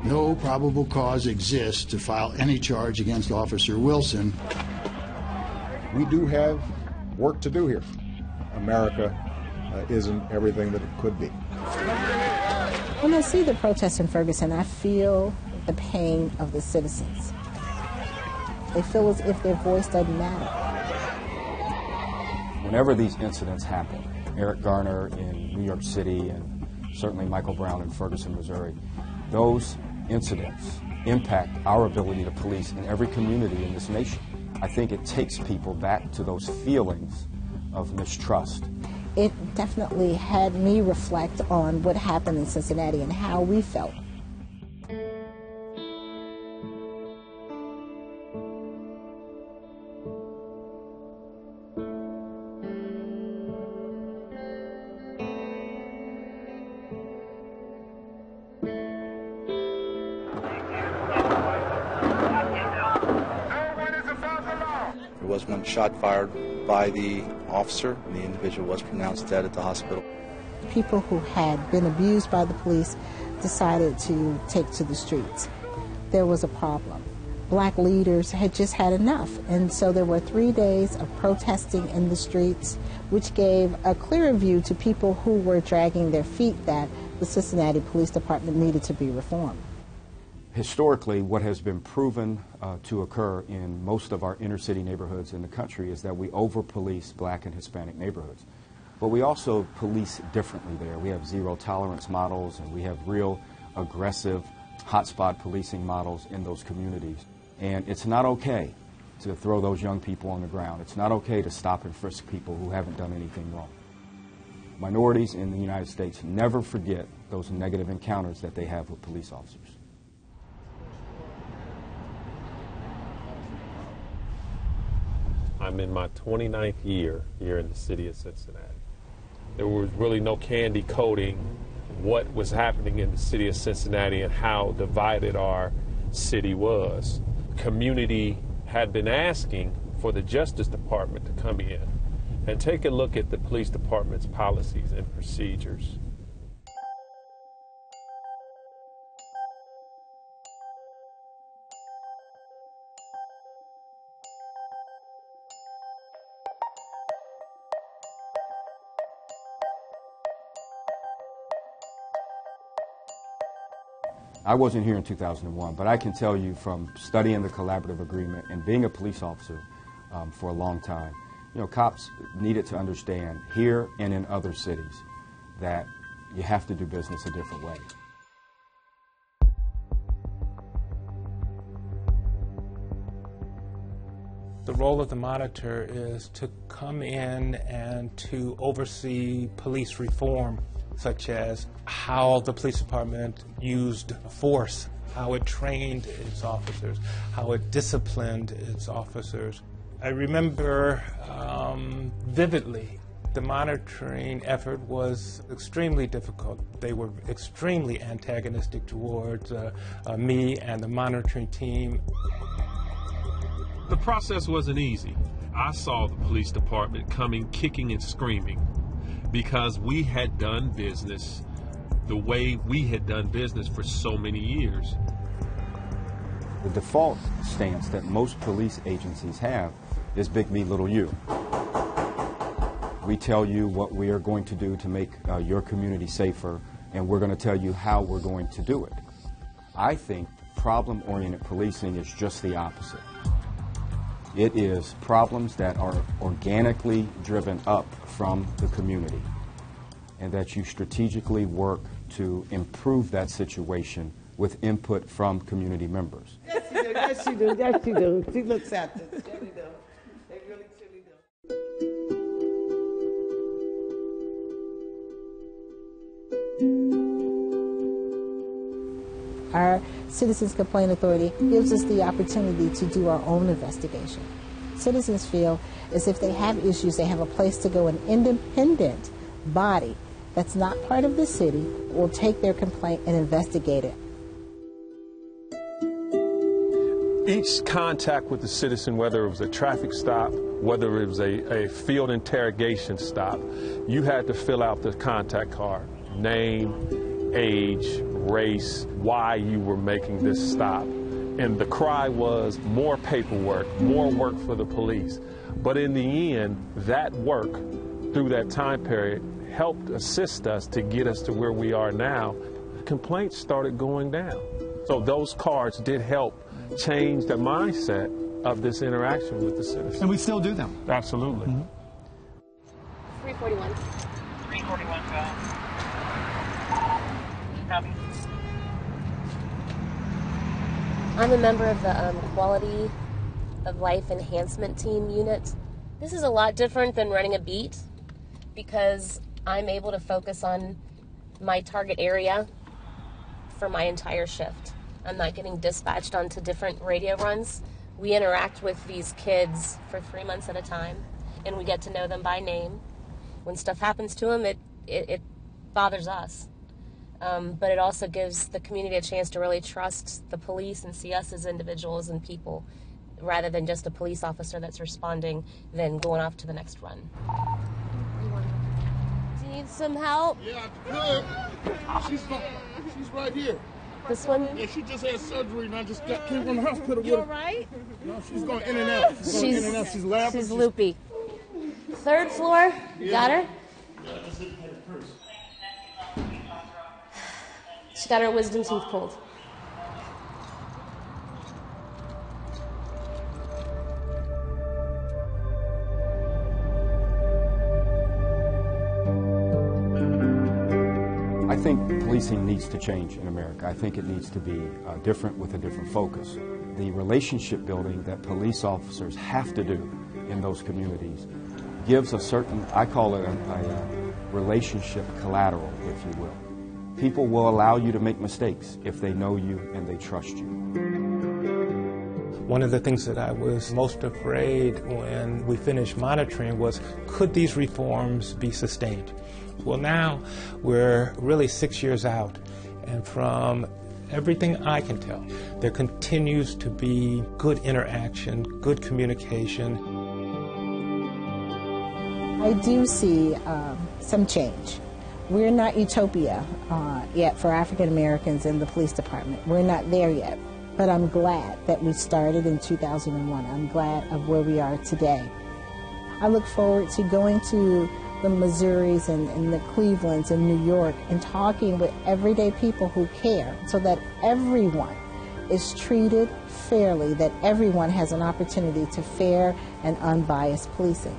No probable cause exists to file any charge against Officer Wilson. We do have work to do here. America isn't everything that it could be. When I see the protests in Ferguson, I feel the pain of the citizens. They feel as if their voice doesn't matter. Whenever these incidents happen, Eric Garner in New York City and certainly Michael Brown in Ferguson, Missouri, those incidents impact our ability to police in every community in this nation. I think it takes people back to those feelings of mistrust. It definitely had me reflect on what happened in Cincinnati and how we felt. There was one shot fired by the officer, and the individual was pronounced dead at the hospital. People who had been abused by the police decided to take to the streets. There was a problem. Black leaders had just had enough, and so there were 3 days of protesting in the streets, which gave a clearer view to people who were dragging their feet that the Cincinnati Police Department needed to be reformed. Historically, what has been proven to occur in most of our inner city neighborhoods in the country is that we over-police black and Hispanic neighborhoods. But we also police differently there. We have zero tolerance models, and we have real aggressive hotspot policing models in those communities. And it's not okay to throw those young people on the ground. It's not okay to stop and frisk people who haven't done anything wrong. Minorities in the United States never forget those negative encounters that they have with police officers. I'm in my 29th year here in the city of Cincinnati. There was really no candy coating what was happening in the city of Cincinnati and how divided our city was. Community had been asking for the Justice Department to come in and take a look at the police department's policies and procedures. I wasn't here in 2001, but I can tell you from studying the collaborative agreement and being a police officer for a long time, you know, cops needed to understand here and in other cities that you have to do business a different way. The role of the monitor is to come in and to oversee police reform, such as how the police department used force, how it trained its officers, how it disciplined its officers. I remember vividly the monitoring effort was extremely difficult. They were extremely antagonistic towards me and the monitoring team. The process wasn't easy. I saw the police department coming, kicking and screaming, because we had done business the way we had done business for so many years. The default stance that most police agencies have is big me, little you. We tell you what we are going to do to make your community safer, and we're going to tell you how we're going to do it. I think problem-oriented policing is just the opposite. It is problems that are organically driven up from the community, and that you strategically work to improve that situation with input from community members. Yes, you do. Yes, you do. Yes, you do. She looks at this. They really do. They really, truly do. Our Citizens Complaint Authority gives us the opportunity to do our own investigation. Citizens feel as if they have issues, they have a place to go. An independent body that's not part of the city will take their complaint and investigate it. Each contact with the citizen, whether it was a traffic stop, whether it was a field interrogation stop, you had to fill out the contact card, name, age, race, why you were making this stop. And the cry was more paperwork, more work for the police. But in the end, that work through that time period helped assist us to get us to where we are now. Complaints started going down. So those cards did help change the mindset of this interaction with the citizens. And we still do them. Absolutely. 341. 341, copy. I'm a member of the Quality of Life Enhancement Team unit. This is a lot different than running a beat because I'm able to focus on my target area for my entire shift. I'm not getting dispatched onto different radio runs. We interact with these kids for 3 months at a time, and we get to know them by name. When stuff happens to them, it bothers us. But it also gives the community a chance to really trust the police and see us as individuals and people rather than just a police officer that's responding, then going off to the next run. Do you need some help? Yeah, I could. She's right here. This one? Yeah, she just had surgery and I just came from the hospital. You all right? No, she's going in and out. She's laughing. She's loopy. 3rd floor? You got her? Yeah, I just hit her first. She got her wisdom tooth pulled. I think policing needs to change in America. I think it needs to be different with a different focus. The relationship building that police officers have to do in those communities gives a certain, I call it a relationship collateral, if you will. People will allow you to make mistakes if they know you and they trust you. One of the things that I was most afraid when we finished monitoring was, could these reforms be sustained? Well, now we're really 6 years out, and from everything I can tell, there continues to be good interaction, good communication. I do see some change. We're not utopia yet for African Americans in the police department. We're not there yet. But I'm glad that we started in 2001. I'm glad of where we are today. I look forward to going to the Missouris and the Clevelands and New York and talking with everyday people who care so that everyone is treated fairly, that everyone has an opportunity to fair and unbiased policing.